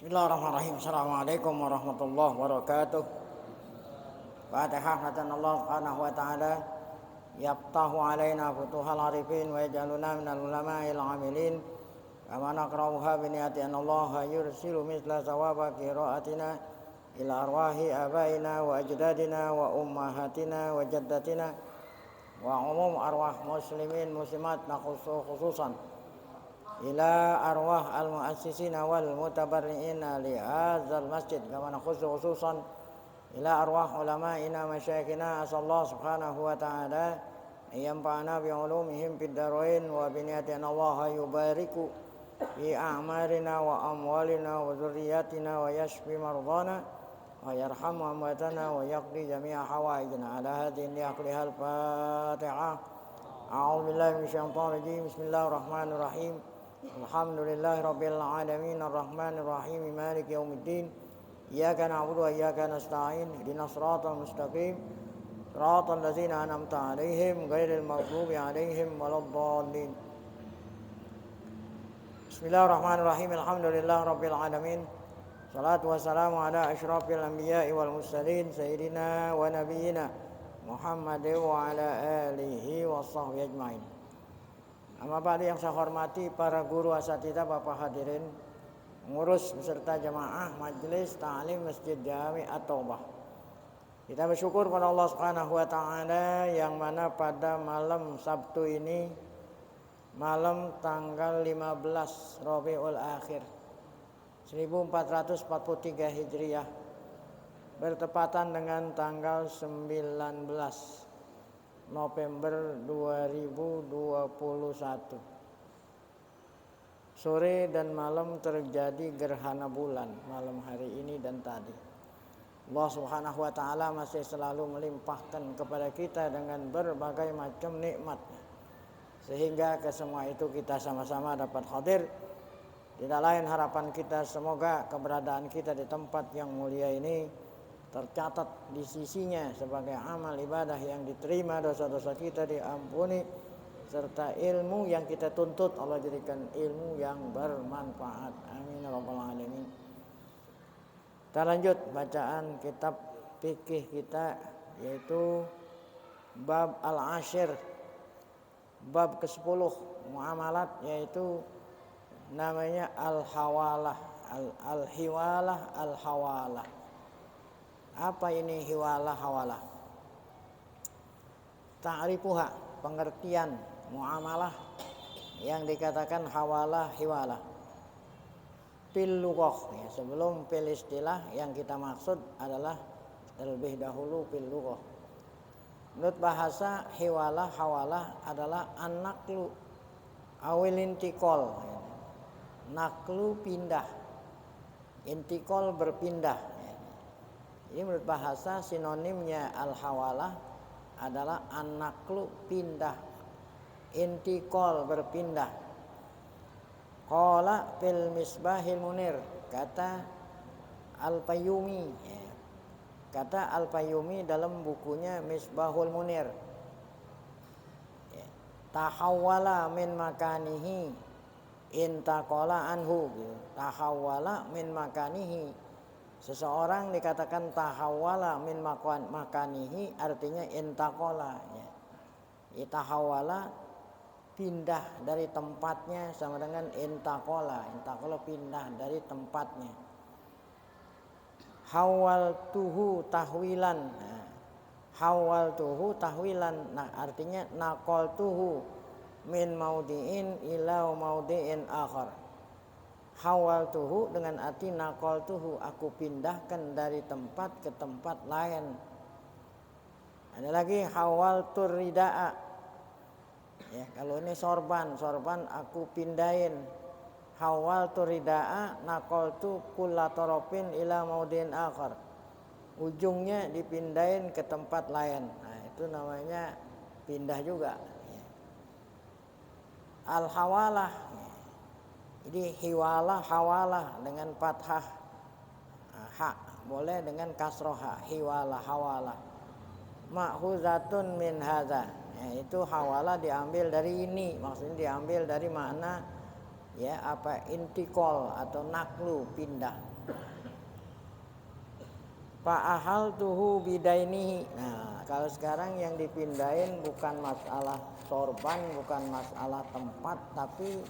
Bismillahirrahmanirrahim. Assalamualaikum warahmatullahi wabarakatuh. Fatihah. Natan Allah subhanahu wa ta'ala yaftahu alaina futuhal arifin wa yajaluna minal ulama'il amilin kama naqra'uha biniyati an Allah yursilu misla sawaba qira'atina ila arwahi abaina wa ajdadina wa ummahatina wa jaddatina wa umum arwah muslimin muslimat khususan ila arwah al-muassisina wal mutabarri'ina li hadzal masjid kama khususan ila arwah ulama'ina masyayikhina asallahu subhanahu wa ta'ala yanfa'ana bi ulumihim fid darain wa bi niyatin Allah yubariku fi a'marina wa amwalina wa dzurriyyatina wa yashfi mardana wa yarhamu amwatana wa yaqdi jami'a hawaijana ala hadhihi liaqlihal fatihah. A'udzu billahi minasyaitonir rajim. Bismillahirrahmanirrahim. Alhamdulillahi rabbil alamin arrahmanir rahim maliki yaumiddin iyyaka na'budu wa iyyaka nasta'in ihdinas siratal mustaqim siratal ladzina an'amta 'alaihim ghairil maghdubi 'alaihim waladdallin. Bismillahirrahmanirrahim. Alhamdulillahi rabbil alamin. Salatu wassalamu ala asyrafil anbiya'i wal mursalin sayyidina wa nabiyyina Muhammadin wa ala alihi washabbihi ajmain. Amma ba'du, yang saya hormati para guru asatidzah, Bapak hadirin, pengurus beserta jamaah majelis ta'lim Masjid Jami At-Taubah. Kita bersyukur pada Allah Subhanahu wa taala yang mana pada malam Sabtu ini, malam tanggal 15 Rabiul Akhir 1443 Hijriah, bertepatan dengan tanggal 19 November 2021. Sore dan malam terjadi gerhana bulan malam hari ini dan tadi. Allah Subhanahu wa taala masih selalu melimpahkan kepada kita dengan berbagai macam nikmat, sehingga ke semua itu kita sama-sama dapat hadir. Tidak lain harapan kita, semoga keberadaan kita di tempat yang mulia ini tercatat di sisinya sebagai amal ibadah yang diterima, dosa-dosa kita diampuni, serta ilmu yang kita tuntut Allah jadikan ilmu yang bermanfaat. Amin ya rabbal alamin. Kita lanjut bacaan kitab fikih kita, yaitu bab al-ashir, bab ke-10 muamalat, yaitu namanya al-hawalah, al-hiwalah, al-hawalah. Apa ini hiwalah, hawalah? Ta'rifuha, pengertian muamalah yang dikatakan hawalah, hiwalah. Fil lughah, ya, sebelum fil istilah, yang kita maksud adalah terlebih dahulu fil lughah. Menurut bahasa, hiwalah, hawalah adalah an-naqlu awil intiqal. Naklu pindah, intiqal berpindah. Ini menurut bahasa sinonimnya al-hawalah adalah an-naqlu pindah, intiqal berpindah. Qala fil misbahil munir, kata Al-Fayyumi, kata Al-Fayyumi dalam bukunya Misbahul Munir, tahawwala min makanihi intaqala anhu. Tahawwala min makanihi, seseorang dikatakan tahawwala min makanihi, artinya intaqala, ya. Tahawwala pindah dari tempatnya sama dengan intaqala. Intaqala pindah dari tempatnya. Hawaltuhu tahwilan. Nah, hawaltuhu tahwilan, nah, artinya naqaltuhu min maudi'in ila maudi'in akhar. Hawaltuhu dengan arti naqaltuhu, aku pindahkan dari tempat ke tempat lain. Ada lagi hawaltur rida'a, ya, kalau ini sorban aku pindahin. Hawaltur rida'a naqaltu kulla tarafin ila maudin akhar, ujungnya dipindahin ke tempat lain. Nah, itu namanya pindah juga, ya. Al-hawalah, ya. Jadi hiwalah, hawalah dengan fathah ha, boleh dengan kasroh ha, hiwalah, hawalah. Ma'khuzatun min hadza, ya, itu hawalah diambil dari ini, maksudnya diambil dari makna, ya, apa, intikol atau naklu, pindah. Fa'ahal tuhu bidainihi. Nah, kalau sekarang yang dipindahin bukan masalah sorban, bukan masalah tempat, tapi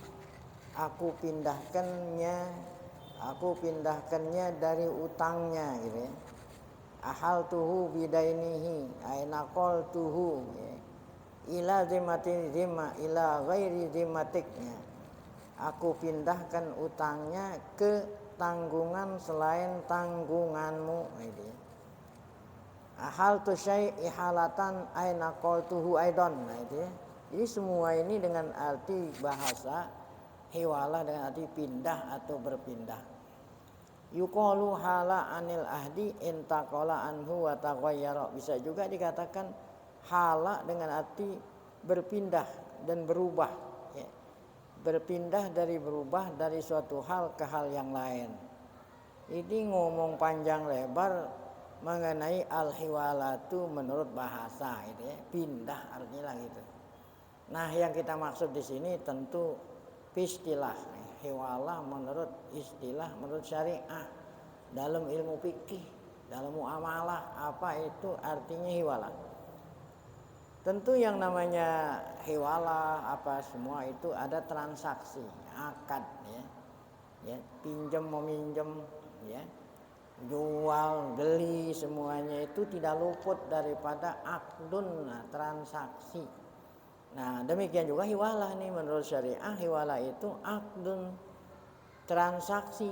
aku pindahkannya dari utangnya gitu ya. Ahal tuhu bidainihi, ainakol tuhu ya. Ila zimatin zima, ila ghairi zimatiknya. Aku pindahkan utangnya ke tanggungan selain tanggunganmu gitu ya. Ahal tu syai' ihalatan aina qultuhu aidon. Nah itu ya. Jadi semua ini dengan arti bahasa hiwala dengan arti pindah atau berpindah. Yuqalu hala anil ahdi intaqala anhu wa taghayyara. Bisa juga dikatakan hala dengan arti berpindah dan berubah ya. Berpindah berubah dari suatu hal ke hal yang lain. Ini ngomong panjang lebar mengenai al-hiwalatu menurut bahasa itu ya, pindah artinya gitu. Nah, yang kita maksud di sini tentu istilah hiwala menurut istilah menurut syariah dalam ilmu fikih, dalam muamalah apa itu artinya hiwala. Tentu yang namanya hiwala apa semua itu ada transaksi, akad ya. Ya, pinjam meminjam ya. Jual beli semuanya itu tidak luput daripada akdun, transaksi. Nah demikian juga hiwalah nih menurut syariah hiwalah itu akdun, transaksi.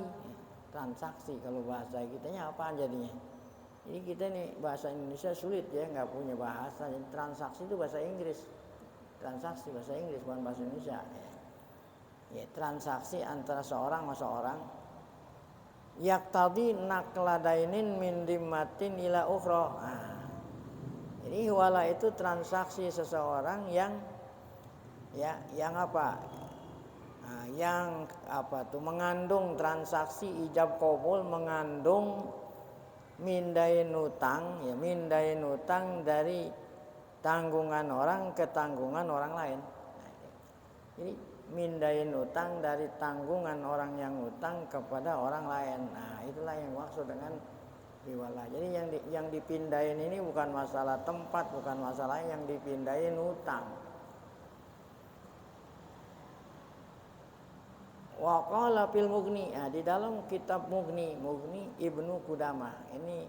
Kalau bahasa kitanya apa jadinya? Jadi kita nih bahasa Indonesia sulit ya, nggak punya bahasa. Jadi transaksi itu bahasa Inggris, transaksi bahasa Inggris bukan bahasa Indonesia. Ya, transaksi antara seorang sama seorang. Yaktadi nakladainin min dimmatin ila ukhra. Nah, jadi hiwala itu transaksi seseorang yang apa? Nah, yang apa tuh mengandung transaksi ijab qabul, mengandung mindain utang ya, mindain utang dari tanggungan orang ke tanggungan orang lain. Nah, jadi mindain utang dari tanggungan orang yang utang kepada orang lain. Nah, itulah yang maksud dengan hiwala. Jadi yang dipindahin ini bukan masalah tempat, bukan masalah yang dipindahin utang. Wa qala fil Mughni. Nah, di dalam kitab Mughni Ibnu Qudamah. Ini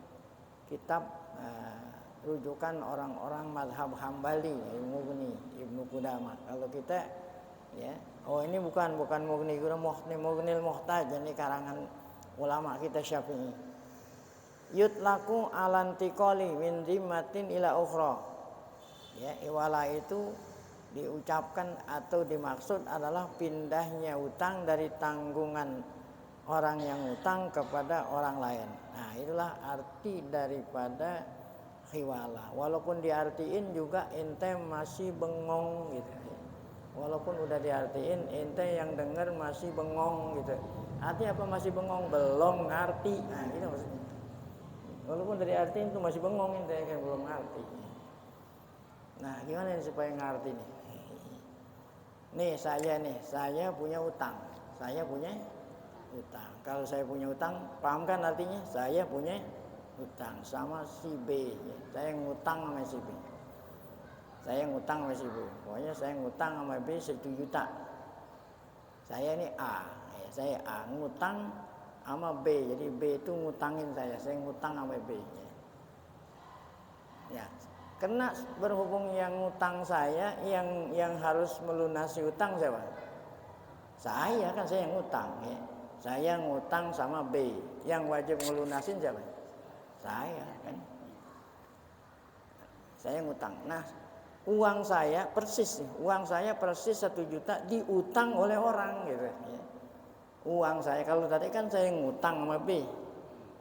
kitab rujukan orang-orang mazhab Hambali, Mughni Ibnu Qudamah. Kalau kita ya, ini bukan Mughni Mughnil Muhtaj, ini karangan ulama kita Syafi'i. Yutlaku alantiqali min dhimmatin ila ukhra. Ya, iwala itu diucapkan atau dimaksud adalah pindahnya utang dari tanggungan orang yang utang kepada orang lain. Nah, itulah arti daripada hiwala. Walaupun diartiin juga ente masih bengong gitu. Walaupun udah diartiin, ente yang dengar masih bengong gitu. Artinya apa masih bengong? Belum ngerti. Nah, gitu maksudnya. Walaupun dari artiin itu masih bengong, ente kan belum ngerti. Nah, gimana nih supaya ngerti nih? Saya punya utang. Kalau saya punya utang, paham kan artinya? Saya punya utang sama si B. Saya ngutang sama si B. Pokoknya saya ngutang sama B 1 juta. Saya ini A, saya A ngutang sama B. Jadi B itu ngutangin saya ngutang sama B. Ya, kena berhubung yang ngutang saya, yang harus melunasi utang siapa? Saya kan, saya yang ngutang ya. Saya ngutang sama B. Yang wajib melunasin siapa? Saya kan. Saya ngutang. Nah, uang saya persis 1 juta diutang oleh orang gitu ya. Uang saya, kalau tadi kan saya ngutang sama B.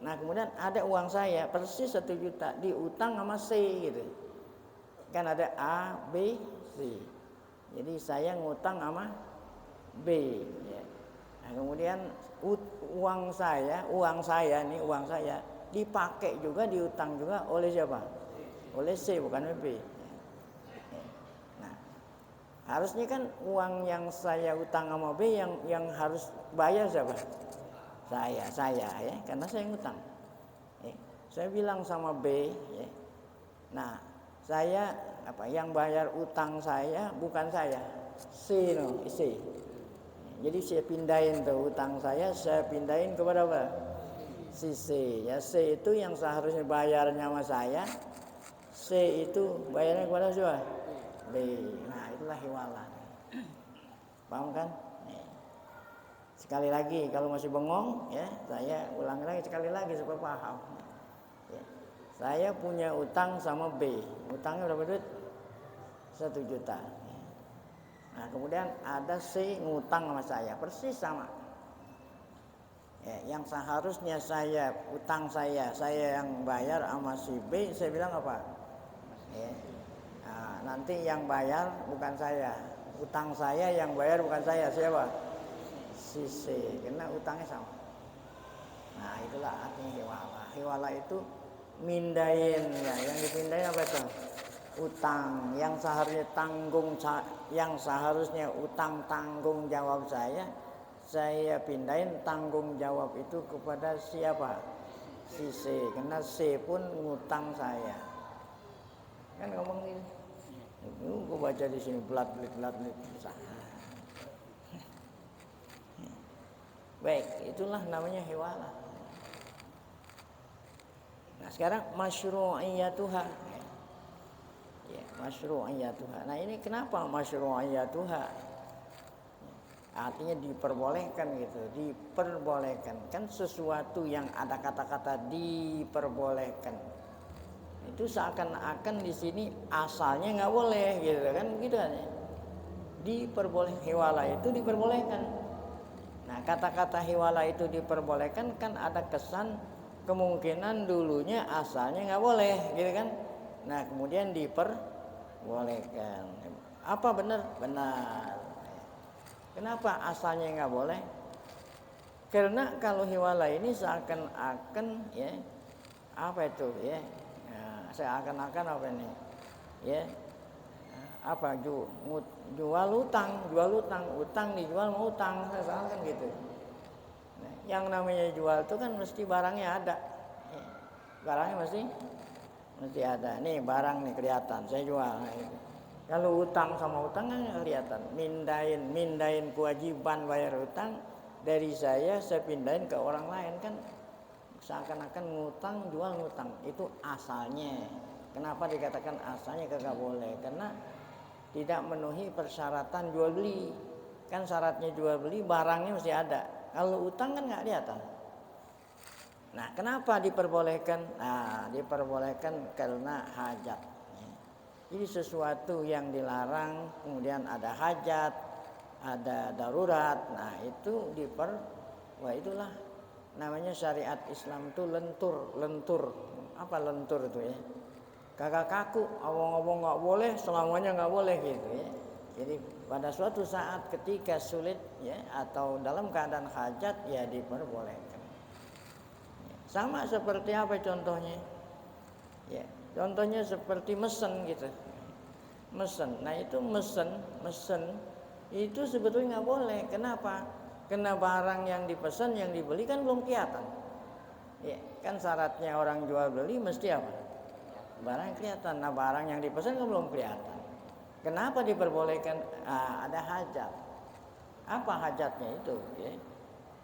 Nah, kemudian ada uang saya persis 1 juta diutang sama C gitu. Kan ada A, B, C. Jadi saya ngutang sama B ya. Nah, kemudian uang saya dipakai juga, diutang juga oleh siapa? Oleh C, bukan oleh B. Harusnya kan uang yang saya utang sama B yang harus bayar siapa? saya ya, karena saya ngutang. Saya bilang sama B, ya. Nah, saya yang bayar utang saya bukan saya, C no, C. Jadi saya pindahin tuh utang saya pindahin kepada apa? Si C. Ya C itu yang seharusnya bayarnya sama saya, C itu bayarnya kepada siapa? B. Nah, itulah hiwalah. Paham kan? Sekali lagi kalau masih bengong ya, saya ulangi lagi sekali lagi supaya paham. Ya. Saya punya utang sama B. Utangnya berapa duit? 1 juta. Nah, kemudian ada C ngutang sama saya, persis sama. Ya, yang seharusnya saya utang saya yang bayar sama si B, saya bilang apa? Ya. Nah, nanti yang bayar bukan saya, utang saya yang bayar bukan saya, siapa? Si C, karena utangnya sama. Nah, itulah artinya hiwala. Hiwala itu mindahin ya, yang dipindahin apa itu? Utang yang seharusnya utang tanggung jawab saya pindahin tanggung jawab itu kepada siapa? Si C, karena C pun ngutang saya. Kan ngomong ini. Gue baca di sini belat-belit. Baik, itulah namanya hiwala. Nah, sekarang masyru'iyatuha. Ya, masyru'iyatuha. Nah, ini kenapa masyru'iyatuha? Artinya diperbolehkan gitu, diperbolehkan. Kan sesuatu yang ada kata-kata diperbolehkan. Itu seakan-akan di sini asalnya nggak boleh gitu kan, begitu kan ya. Diperbolehkan, hiwala itu diperbolehkan. Nah, kata-kata hiwala itu diperbolehkan kan ada kesan kemungkinan dulunya asalnya nggak boleh gitu kan. Nah, kemudian diperbolehkan. Apa benar? Benar. Kenapa asalnya nggak boleh? Karena kalau hiwala ini seakan-akan ya, apa itu ya? Nah, seakan-akan apa ini? Ya, apa jual utang dijual mau utang, kan gitu. Nah, yang namanya jual itu kan mesti barangnya ada, ya, barangnya mesti ada. Nih barang nih kelihatan, saya jual. Nah, gitu. Kalau utang sama utang kan kelihatan. Mindahin kewajiban bayar utang dari saya pindahin ke orang lain kan seakan-akan ngutang jual ngutang. Itu asalnya. Kenapa dikatakan asalnya kagak boleh? Karena tidak memenuhi persyaratan jual beli. Kan syaratnya jual beli barangnya mesti ada. Kalau utang kan nggak kelihatan. Nah, kenapa diperbolehkan? Nah, diperbolehkan karena hajat. Jadi sesuatu yang dilarang, kemudian ada hajat, ada darurat. Nah, itu wah itulah namanya syariat Islam itu lentur. Apa lentur itu ya? Kagak kaku, awang-awang nggak boleh, selamanya nggak boleh gitu ya. Jadi pada suatu saat ketika sulit ya atau dalam keadaan hajat ya diperbolehkan. Sama seperti apa contohnya? Ya, contohnya seperti mesen gitu. Mesen. Nah, itu mesen itu sebetulnya nggak boleh. Kenapa? Karena barang yang dipesan yang dibeli kan belum kelihatan. Ya, kan syaratnya orang jual beli mesti apa? Barang kelihatan. Nah, barang yang dipesan kan belum kelihatan. Kenapa diperbolehkan? Ada hajat. Apa hajatnya itu? Ya.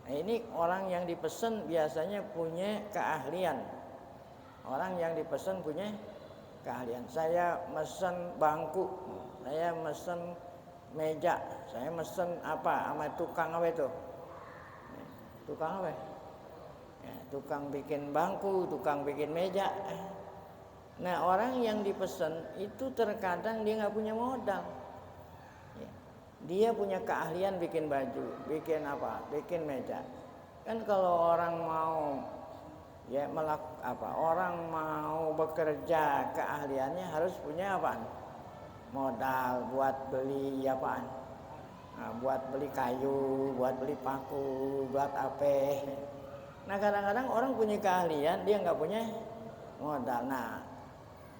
Nah, ini orang yang dipesan biasanya punya keahlian. Orang yang dipesan punya keahlian. Saya mesen bangku, saya mesen meja, saya mesen apa sama tukang apa itu? Tukang apa? Ya, tukang bikin bangku, tukang bikin meja. Nah, orang yang dipesan itu terkadang dia nggak punya modal. Ya, dia punya keahlian bikin baju, bikin apa? Bikin meja. Kan kalau orang mau ya orang mau bekerja keahliannya harus punya apa? Modal buat beli apaan? Nah, buat beli kayu, buat beli paku, buat apa? Nah, kadang-kadang orang punya keahlian dia nggak punya modal. Nah,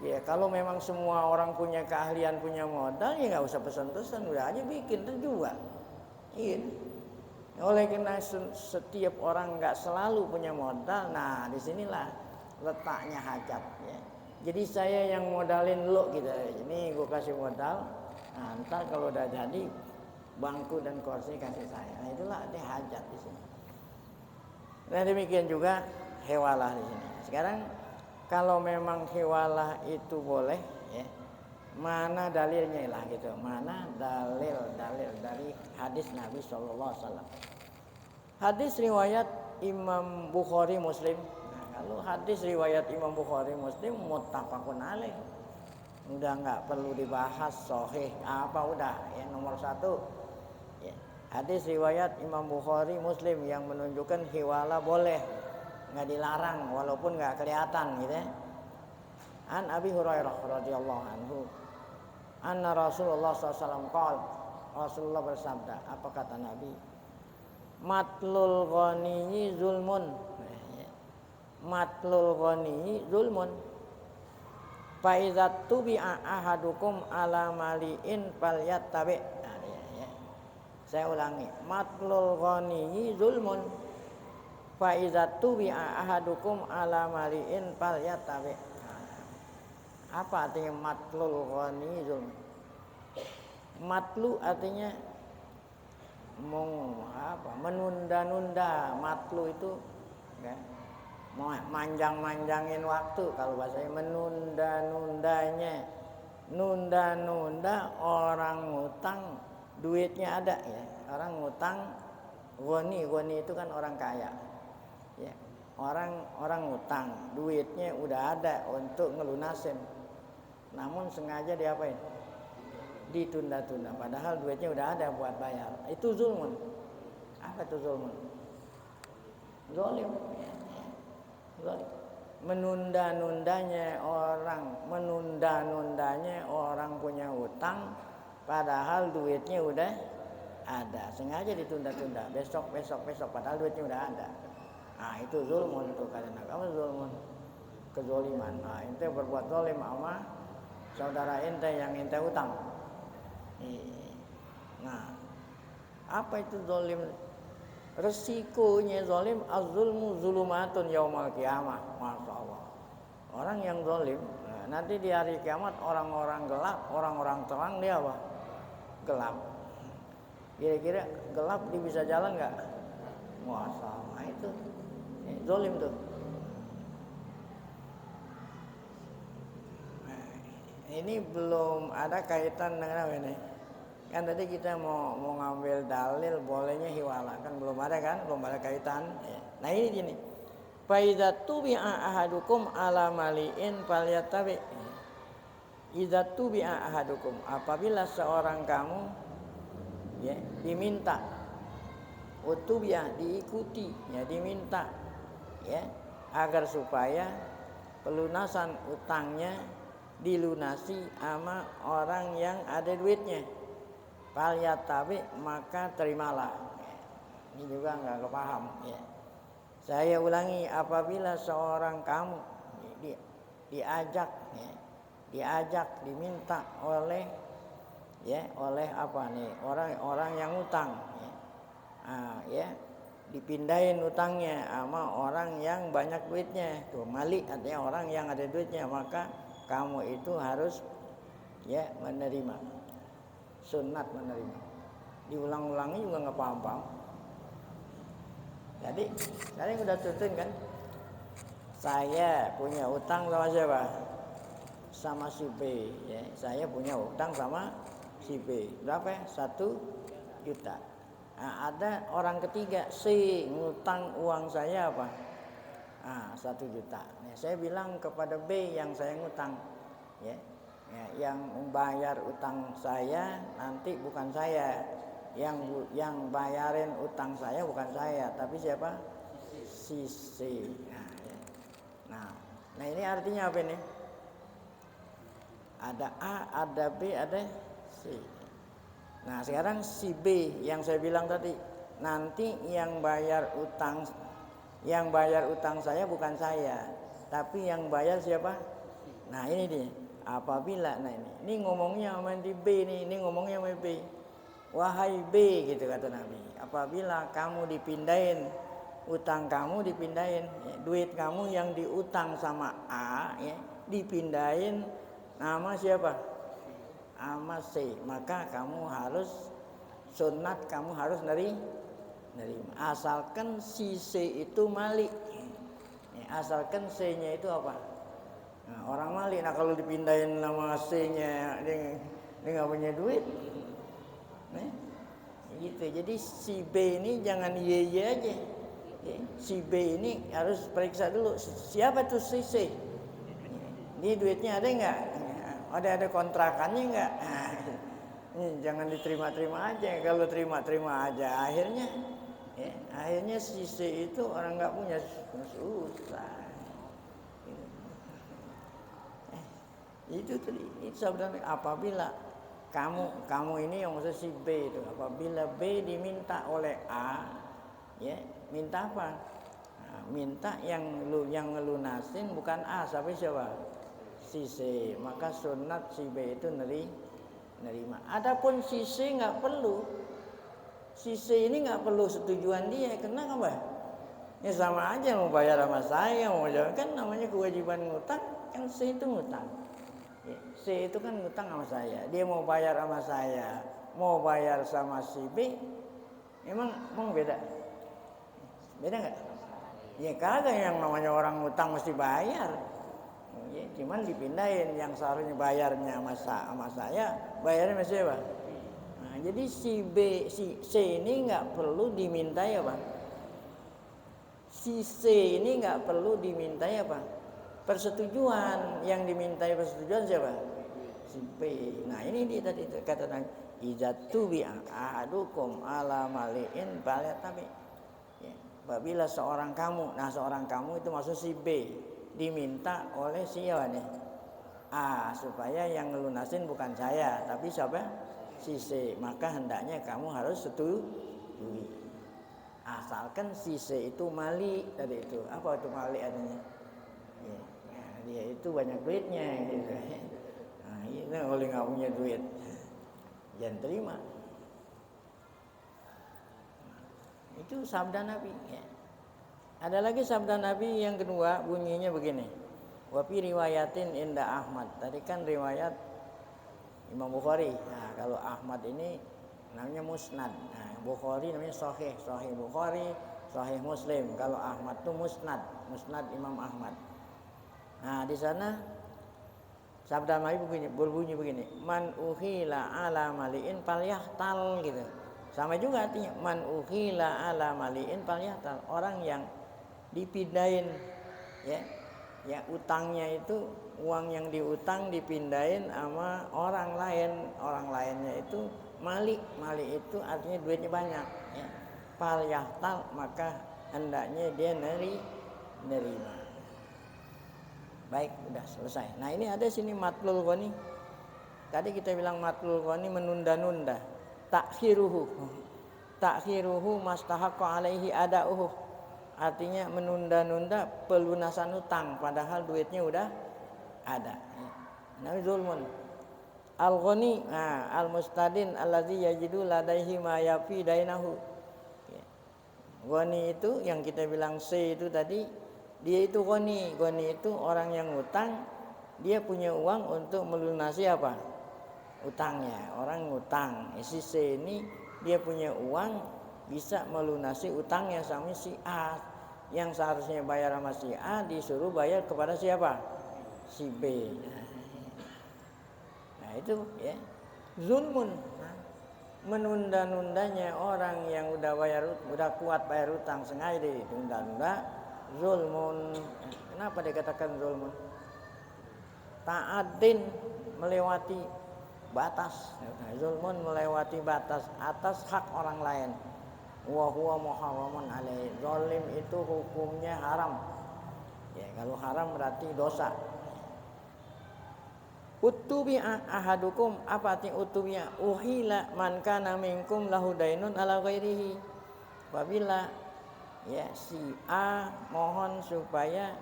ya kalau memang semua orang punya keahlian punya modal ya nggak usah pesan-pesan, udah aja bikin terjual. Iya. Oleh karena setiap orang nggak selalu punya modal, nah disinilah letaknya hajat ya. Jadi saya yang modalin lo gitu, ini gue kasih modal, nah, ntar kalau udah jadi bangku dan kursi kasih saya, nah itulah ada hajat di sini. Nah demikian juga hewalah di sini. Sekarang kalau memang hewalah itu boleh ya, mana dalilnya lah gitu, mana dalil dari hadis Nabi SAW. Hadis riwayat Imam Bukhari Muslim. Nah, kalau hadis riwayat Imam Bukhari Muslim muttafaqun alaih, udah nggak perlu dibahas sahih apa, udah ya nomor satu ya. Hadis riwayat Imam Bukhari Muslim yang menunjukkan hiwala boleh, nggak dilarang walaupun nggak kelihatan gitu ya. An Abi Hurairah radhiyallahu anhu anna Rasulullah SAW qala, Rasulullah bersabda, apa kata Nabi? Matlul ghaniyyi zulmun. Matlul ghaniyyi zulmun. Fa idza tubi'a ahadukum ala mali'in falyattabi. Nah, ya. Saya ulangi. Matlul ghaniyyi zulmun. Fa idza tubi'a ahadukum ala mali'in falyattabi. Apa artinya matlul ghaniyyi zulmun? Matlu artinya menunda-nunda. Matlu itu ya, manjang-manjangin waktu, kalau bahasanya menunda-nundanya. Nunda-nunda orang ngutang duitnya ada ya. Orang ngutang goni itu kan orang kaya ya. Orang ngutang duitnya udah ada untuk ngelunasin, namun sengaja diapain? Ditunda-tunda, padahal duitnya udah ada buat bayar. Itu zulmun. Apa itu zulmun? Zalim. Menunda-nundanya orang punya hutang, padahal duitnya udah ada, sengaja ditunda-tunda, besok, padahal duitnya udah ada. Nah itu zulmun tuh, karena kamu zulmun, kezoliman. Nah ente berbuat zalim sama saudara ente yang ente hutang. Nah, apa itu zalim? Resikonya zalim, az-zulmu zulumatun yaumal qiyamah. Masyaallah. Orang yang zalim, nanti di hari kiamat orang-orang gelap, orang-orang terang dia apa? Gelap. Kira-kira gelap dia bisa jalan enggak? Masyaallah, itu zalim tuh. Ini belum ada kaitan dengan apa ini? Kan tadi kita mau ngambil dalil bolehnya hiwala, kan belum ada kaitan. Nah ini gini, fa idza tubi'a ahadukum ala mali'in falyattabi. Idza tubi'a ahadukum, apabila seorang kamu ya diminta, utubiah diikuti ya, diminta ya agar supaya pelunasan utangnya dilunasi sama orang yang ada duitnya. Falyattabi, maka terimalah. Ini juga nggak kepaham ya. Saya ulangi, apabila seorang kamu diajak diminta oleh apa nih, orang yang utang ya, dipindahin utangnya sama orang yang banyak duitnya. Tuh malik artinya orang yang ada duitnya, maka kamu itu harus ya menerima. Sunat menerima. Diulang-ulangi juga nggak paham-paham. Jadi saya udah tuntun kan, saya punya utang sama siapa? Sama si B ya. Saya punya utang sama si B. Berapa ya? 1 juta. Nah, ada orang ketiga C ngutang uang saya apa? 1 juta. Nah, saya bilang kepada B yang saya ngutang ya, yang membayar utang saya nanti bukan saya, yang bayarin utang saya bukan saya, tapi siapa? Si C. Nah ini artinya apa ini? Ada A, ada B, ada C. Nah sekarang si B yang saya bilang tadi, nanti yang bayar utang saya bukan saya, tapi yang bayar siapa? Nah ini dia. Apabila ini ngomongnya sama di B nih, ini ngomongnya sama B. Wahai B, gitu kata Nabi, apabila kamu dipindahin, utang kamu dipindahin, ya, duit kamu yang diutang sama A, ya, dipindahin nama siapa? Sama C, maka kamu harus sunat, kamu harus nerima. Asalkan si C itu malik, ya, asalkan C-nya itu apa? Nah, orang malik. Nah kalau dipindahin nama C-nya dia nggak punya duit. Nah, gitu. Jadi si B ini jangan ye aja. Ya, si B ini harus periksa dulu siapa tuh si C. Ini duitnya ada nggak? Ada kontrakannya nggak? Nah, jangan diterima-terima aja. Kalau terima-terima aja akhirnya si C itu orang nggak punya, susah. Itu tadi itu sebenarnya apabila kamu ini yang maksud si B itu, apabila B diminta oleh A, ya minta apa? Nah, minta yang ngelunasin bukan A, tapi siapa? Si C. Maka sunat si B itu nerima. Adapun si C nggak perlu, si C ini nggak perlu setujuan dia, kenapa? Ya sama aja mau bayar sama saya, mau jalan, kan namanya kewajiban ngutang, kan C itu ngutang. C itu kan ngutang sama saya, dia mau bayar sama saya, mau bayar sama si B, emang beda? Beda nggak? Ya kagak, yang namanya orang ngutang mesti bayar. Ya, cuman dipindahin, yang seharusnya bayarnya sama saya, bayarnya sama siapa? Nah, jadi si C ini nggak perlu dimintai apa? Si C ini nggak perlu dimintai apa? Persetujuan. Yang dimintai persetujuan siapa? Si B. Nah ini dia tadi kata Nabi, izatu bi ahadukum ala maliin falyatabi. Ya, apabila seorang kamu itu maksud si B, diminta oleh siapa nih? A, supaya yang ngelunasin bukan saya tapi siapa? Si C. Maka hendaknya kamu harus setujui. Asalkan si C itu mali tadi itu. Apa itu mali artinya? Ya, dia itu banyak duitnya gitu. Nah, ini oleh nggak punya duit, jangan terima. Itu sabda Nabi. Ya. Ada lagi sabda Nabi yang kedua, bunyinya begini. Wa fi riwayatin inda Ahmad. Tadi kan riwayat Imam Bukhari. Nah, kalau Ahmad ini namanya musnad. Nah, Bukhari namanya sahih Bukhari, sahih Muslim. Kalau Ahmad itu musnad Imam Ahmad. Nah, di sana sabda Nabi berbunyi begini, man uhila ala maliin falyahtal, gitu. Sama juga artinya, man uhila ala maliin falyahtal. Orang yang dipindahin, ya utangnya itu, uang yang diutang dipindahin sama orang lainnya itu malik itu artinya duitnya banyak, ya. Falyahtal, maka hendaknya dia nerima. Baik, udah selesai. Nah ini ada sini matlul ghani. Tadi kita bilang matlul ghani menunda-nunda. Takhiruhu mastahaqqa alaihi ada'uhu. Artinya menunda-nunda pelunasan utang padahal duitnya udah ada. Nah zulmun. Al-ghani, al-mustadin allazi yajidu ladaihi ma yafi dainahu. Ghani itu yang kita bilang C itu tadi, dia itu ghani itu orang yang ngutang, dia punya uang untuk melunasi apa? Utangnya. Orang ngutang, si C ini dia punya uang bisa melunasi utangnya sama si A, yang seharusnya bayar sama si A disuruh bayar kepada siapa? Si B. Nah itu ya zulmun, menunda-nundanya orang yang udah kuat bayar utang sengaja ditunda-nunda, zulmun. Kenapa dikatakan zulmun? Ta'addin, melewati batas. Zulmun melewati batas atas hak orang lain. Wa huwa muharramun alaihi. Zalim itu hukumnya haram. Ya, kalau haram berarti dosa. Utubi'a ahadukum, apa arti utubi'a? Uhila man kana minkum lahu dainun ala ghairihi. Apabila ya si A mohon supaya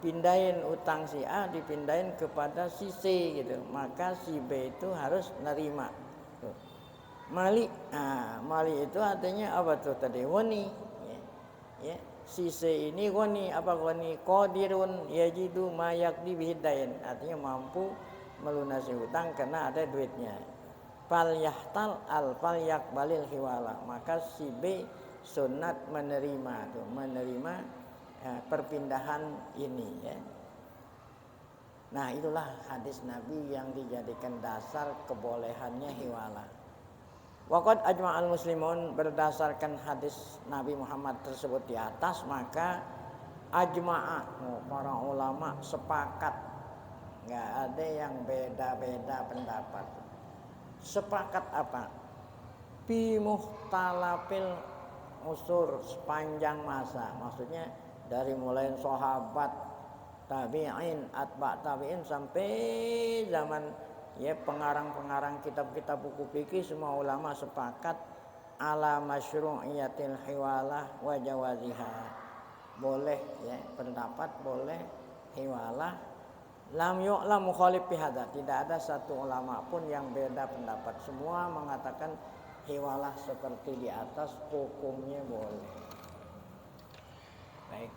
pindahin utang si A dipindahin kepada si C gitu, maka si B itu harus nerima. Tuh. Mali, mali itu artinya apa tuh tadi? Wani. Ya. Si C ini wani, apa wani? Qadirun yajidu ma yakdi bihidain. Artinya mampu melunasi hutang karena ada duitnya. Fal yahtal fal yakbalil hiwala. Maka si B sunat menerima tuh, menerima perpindahan ini ya. Nah, itulah hadis Nabi yang dijadikan dasar kebolehannya hiwala. Waqad ajma'al muslimun, berdasarkan hadis Nabi Muhammad tersebut di atas, maka ajma'a, para ulama sepakat, nggak ada yang beda-beda pendapat. Sepakat apa? Bi muhtalafil usur, sepanjang masa, maksudnya dari mulai sahabat, tabi'in, atba' tabi'in sampai zaman ya pengarang-pengarang kitab-kitab buku fikih, semua ulama sepakat ala masyru'iyatil hiwalah wa jawaziha. Boleh ya, pendapat boleh hiwalah. Lam yu'lam mukhalif bihadza. Tidak ada satu ulama pun yang beda pendapat. Semua mengatakan hiwalah seperti di atas, hukumnya boleh. Baik.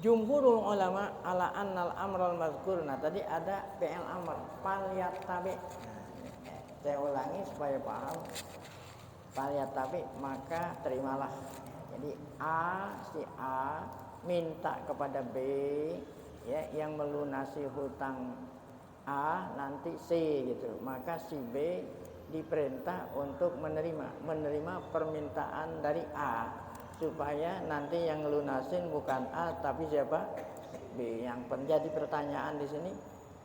Jumhurul ulama ala annal amral mazkur. Nah, tadi ada fi'il amr, fal yattabi. Saya ulangi supaya paham. Fal yattabi, maka terimalah. Jadi si A minta kepada B ya yang melunasi hutang A nanti C gitu. Maka si B diperintah untuk menerima permintaan dari A, supaya nanti yang lunasin bukan A tapi siapa? B. Yang menjadi pertanyaan di sini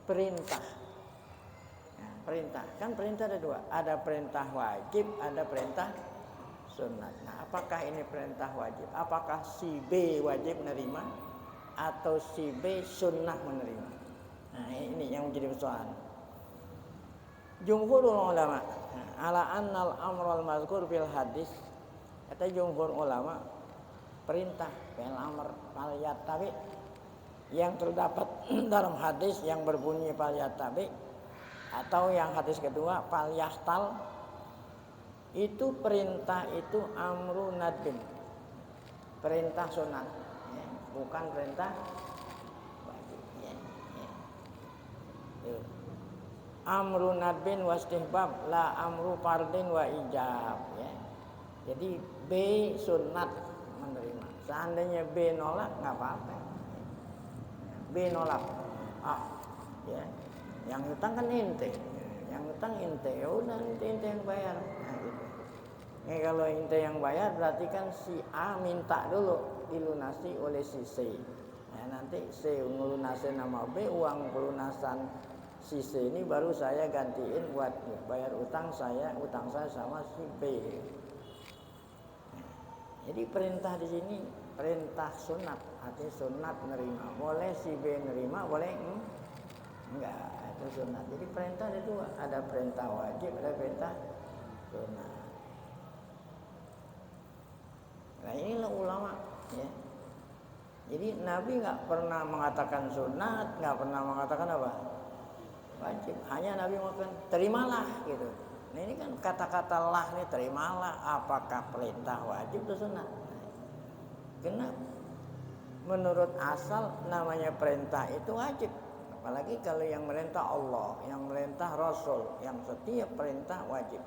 perintah. Nah, perintah kan perintah ada dua, ada perintah wajib, ada perintah sunat. Nah, apakah ini perintah wajib? Apakah si B wajib menerima atau si B sunnah menerima? Nah, ini yang menjadi persoalan. Jumhurul ulama ala annal amral mazkur fil hadis. Kata jumhur ulama, perintah fil amr fal yattabi yang terdapat dalam hadis yang berbunyi fal yattabi, atau yang hadis kedua fal yahtal, itu perintah itu amru nadbin, perintah sunat ya, bukan perintah wajib ya. Amru nadbin wastihbab, la amru fardin wa ijab ya. Jadi B sunat menerima. Seandainya B nolak nggak apa-apa. B nolak, ya, yang utang kan ente, yang utang ente, ya udah ente yang bayar. Nah, gitu. Nah, kalau ente yang bayar berarti kan si A minta dulu dilunasi oleh si C. Ya, nanti C ngelunasin nama B, uang pelunasan si C ini baru saya gantiin buat bayar utang saya sama si B. Jadi perintah di sini perintah sunat, artinya sunat menerima. Boleh si B menerima, boleh enggak, itu sunat. Jadi perintah ada dua, ada perintah wajib, ada perintah sunat. Nah, inilah ulama ya. Jadi Nabi nggak pernah mengatakan sunat, nggak pernah mengatakan apa? Wajib. Hanya Nabi mengatakan terimalah gitu. Nah, ini kan kata-kata lah nih, terimalah, apakah perintah wajib atau sunat? Karena menurut asal namanya perintah itu wajib. Apalagi kalau yang merintah Allah, yang merintah Rasul, yang setiap perintah wajib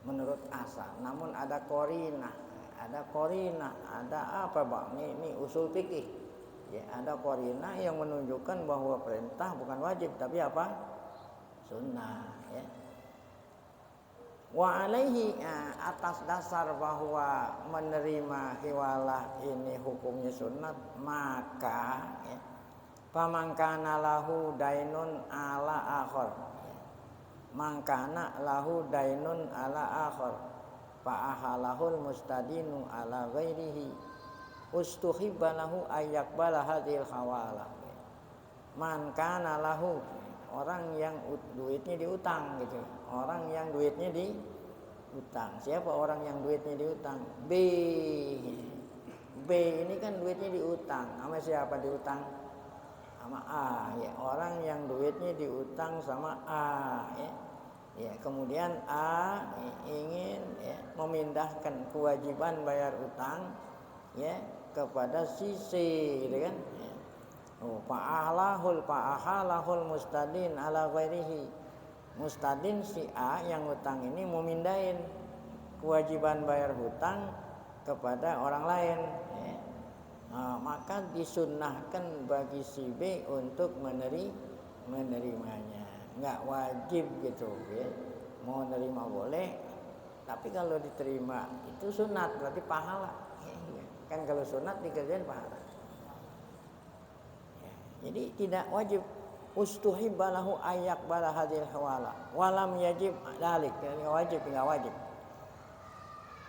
menurut asal. Namun ada korinah, ada apa bang? Ini usul fikih. Ya, ada korinah yang menunjukkan bahwa perintah bukan wajib tapi apa? Sunnah ya. Wa alaihi, atas dasar bahwa menerima hiwalah ini hukumnya sunat, maka ya, pamangkana lahu dainun ala akhir, mangkana lahu dainun ala akhir, fa'ahalahul mustadinu ala ghairihi ustuhibba lahu ayyakbala hadhil hawalah. Mangkana lahu, orang yang duitnya diutang gitu. Orang yang duitnya diutang. Siapa orang yang duitnya diutang? B. B ini kan duitnya diutang. Sama siapa diutang? Sama A ya. Orang yang duitnya diutang sama A ya. Ya, kemudian A ingin ya, memindahkan kewajiban bayar utang ya kepada si C, gitu kan? Ya. Oh, fa'ahalahul mustadin ala ghairihi. Mustadin si A yang utang ini mau mindahin kewajiban bayar hutang kepada orang lain. Ya. Nah, maka disunnahkan bagi si B untuk menerimanya. Nggak wajib gitu ya. Mau nerima boleh, tapi kalau diterima itu sunat, berarti pahala ya. Kan kalau sunat dikerjain pahala ya. Jadi tidak wajib. Ustuhibbalahu ayak bala hadil hawala walam yajib dalik, nggak wajib.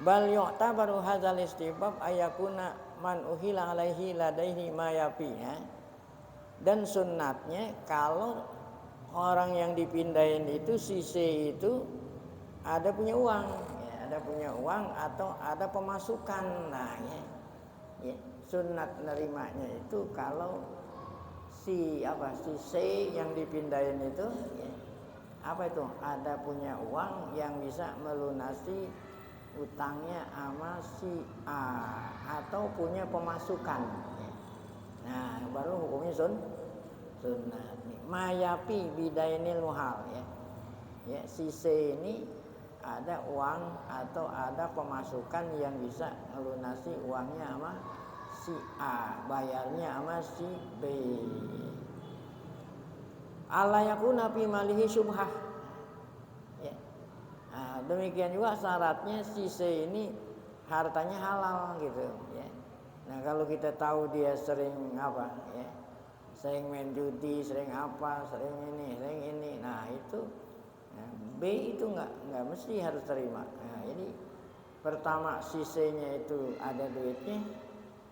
Bal yu'tabaru hadzal istibab ayakuna man uhila alaihi ladaihi ma yafi ya. Dan sunnatnya kalau orang yang dipindahin itu si C itu ada punya uang ya, ada punya uang atau ada pemasukan. Nah ya, sunnat nerimanya itu kalau si C yang dipindahin itu ya, apa itu ada punya uang yang bisa melunasi utangnya sama si A atau punya pemasukan ya. Nah baru hukumnya sunnah nih. Mayapi bidainil muhal ya. Ya, si C ini ada uang atau ada pemasukan yang bisa melunasi uangnya sama si A, bayarnya sama si B. Ala yakuna fi malihi syubhah. Ya. Nah, demikian juga syaratnya si C ini hartanya halal gitu ya. Nah, kalau kita tahu dia sering apa ya? Sering main judi, sering apa, sering ini. Nah itu nah, B itu nggak mesti harus terima. Nah, jadi pertama si C-nya itu ada duitnya,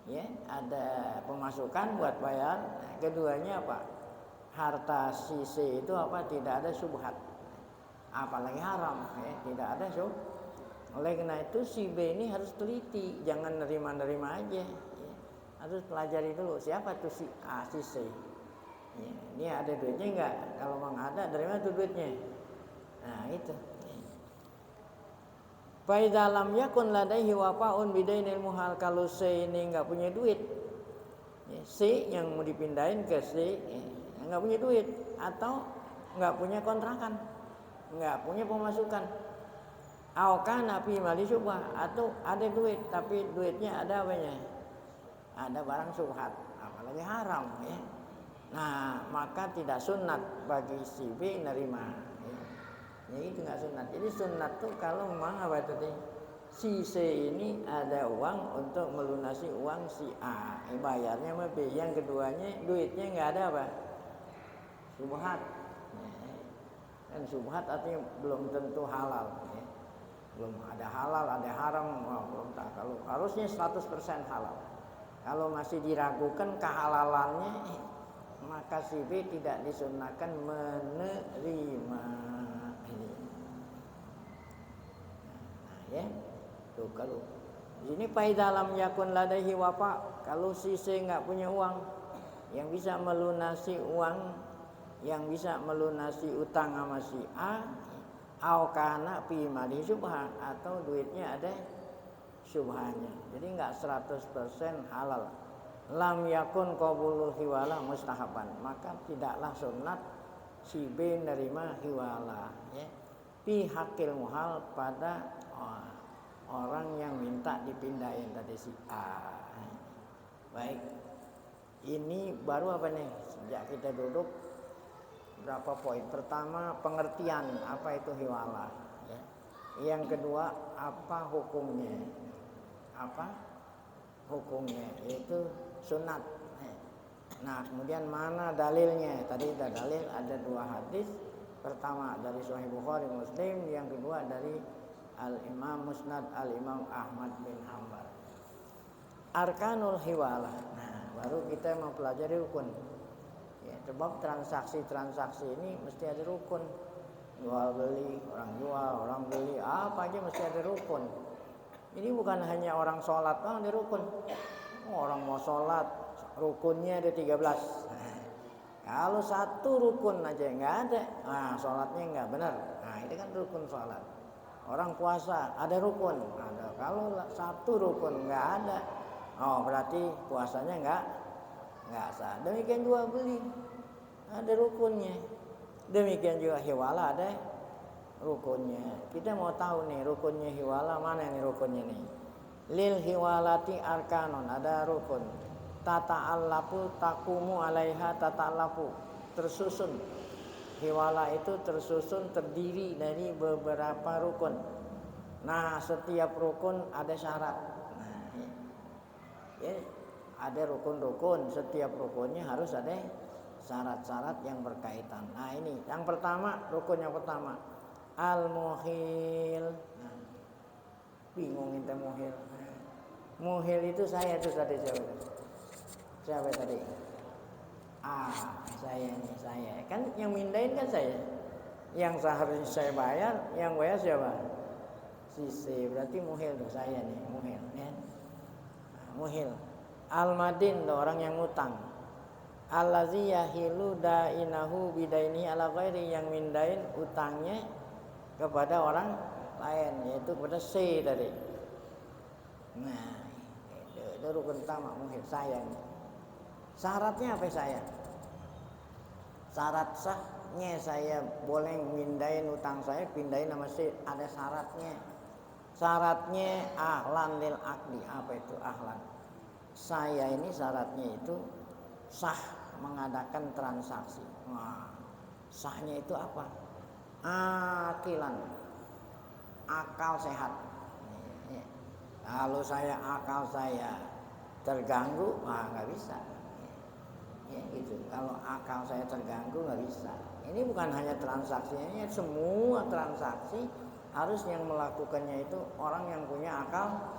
ya, ada pemasukan buat bayar. Nah, keduanya apa? Harta si C itu apa? Tidak ada syubhat, apalagi haram, ya, tidak ada syubhat. Oleh karena itu si B ini harus teliti, jangan nerima-nerima aja. Harus pelajari dulu siapa tuh si A, si C. Ya, ini ada duitnya enggak? Kalau memang ada, dari mana tuh duitnya? Nah itu. Fa idza lam yakun ladaihi wafa'un bidainil muhal, kalau C ini enggak punya duit. Ya, C yang mau dipindahin ke C ya, enggak punya duit atau enggak punya kontrakan, enggak punya pemasukan. Kana fi mali syubhah, atau ada duit tapi duitnya ada apanya? Ada barang syubhat, apalagi haram ya. Nah maka tidak sunat bagi si B nerima ya, itu nggak sunat. Jadi sunat tuh kalau memang apa tadi si C ini ada uang untuk melunasi uang si A, bayarnya sama B. Yang keduanya duitnya nggak ada apa? Syubhat ya. Dan syubhat artinya belum tentu halal ya. Belum ada halal, ada haram, belum tak. Kalau harusnya 100% halal. Kalau masih diragukan kehalalannya, maka si B tidak disunahkan menerima. Nah, ya, tuh kalau ini pai dalam yakun ladaihi wafa, kalau si C nggak punya uang yang bisa melunasi utang sama si A, au kana fi mali syubha, atau duitnya ada syubhanya, jadi nggak 100% halal. Lam yakun qabulul hiwala mustahaban, maka tidaklah sunat si B nerima hiwala ya. Fi hakil muhal, pada orang yang minta dipindahin tadi si A. Baik, ini baru apa nih? Sejak kita duduk berapa poin? Pertama, pengertian apa itu hiwala ya. Yang kedua, apa hukumnya? Yaitu sunat. Nah kemudian mana dalilnya? Tadi ada dalil, ada dua hadis. Pertama dari Sahih Bukhari Muslim, yang kedua dari Al-Imam Musnad Al-Imam Ahmad bin Hanbal. Arkanul hiwalah. Nah baru kita mempelajari rukun ya, sebab transaksi ini mesti ada rukun. Jual beli, orang jual, orang beli, apa aja mesti ada rukun. Ini bukan hanya orang sholat doang ada rukun. Orang mau sholat rukunnya ada 13. Kalau satu rukun aja nggak ada, nah sholatnya nggak benar. Nah itu kan rukun sholat. Orang puasa ada rukun, ada. Kalau satu rukun nggak ada, oh berarti puasanya nggak sah. Demikian juga beli, ada rukunnya. Demikian juga hiwala ada rukunnya. Kita mau tahu nih rukunnya hiwala mana nih rukunnya nih. Lil hiwalati arkanon, ada rukun. Tata'allafu taqumu alaiha tata'allafu, tersusun. Hiwala itu tersusun terdiri dari beberapa rukun. Nah, setiap rukun ada syarat. Nah, ya, ada rukun-rukun, setiap rukunnya harus ada syarat-syarat yang berkaitan. Nah, ini yang pertama, rukun yang pertama al-muhil. Nah, bingung itu muhil. Muhil itu saya itu tadi siapa tadi? Saya nih, saya. Kan yang mindahin kan saya. Yang seharusnya saya bayar, yang bayar siapa? Sisi. Berarti muhil tuh saya nih, muhil ya. Muhil. Al-madin tuh orang yang ngutang. Allazi yahilu dainahu bidaini ala ghairi, yang mindain utangnya kepada orang lain, yaitu kepada C tadi. Nah, itu rukun utama muhil saya nih. Syaratnya apa saya? Syarat sahnya saya boleh mindahin utang saya, pindahin nama si, ada syaratnya. Syaratnya ahlan lil akdi. Apa itu ahlan? Saya ini syaratnya itu sah mengadakan transaksi. Wah, sahnya itu apa? Akilan, akal sehat. Kalau saya akal saya terganggu, nggak bisa. Ya, gitu. Kalau akal saya terganggu nggak bisa. Ini bukan hanya transaksinya, semua transaksi harus yang melakukannya itu orang yang punya akal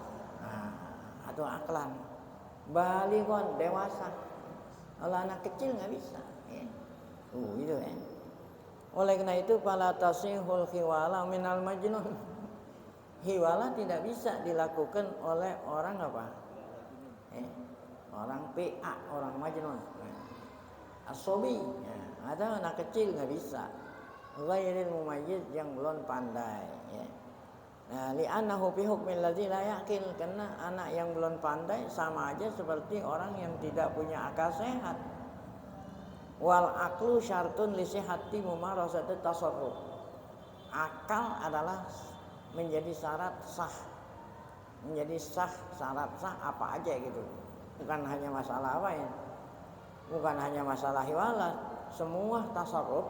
atau aklan. Balighon, dewasa. Kalau anak kecil nggak bisa. Ya. Itu ya. Oleh karena itu fala tasihul hiwala minal majnun. Hiwala tidak bisa dilakukan oleh orang apa? Orang PA, orang majnun. Asobi, ya, ada anak kecil nggak bisa. Ghairil mumayyiz, yang belum pandai. Ya. Nah, li'annahu fi hukmil ladzi la yaqil, karena anak yang belum pandai sama aja seperti orang yang tidak punya akal sehat. Wal aqlu syartun li sihhati mumarasati tasarruf. Akal adalah menjadi syarat sah. Menjadi sah, syarat sah apa aja gitu. Bukan hanya masalah apa ya. Bukan hanya masalah hiwala, semua tasarruf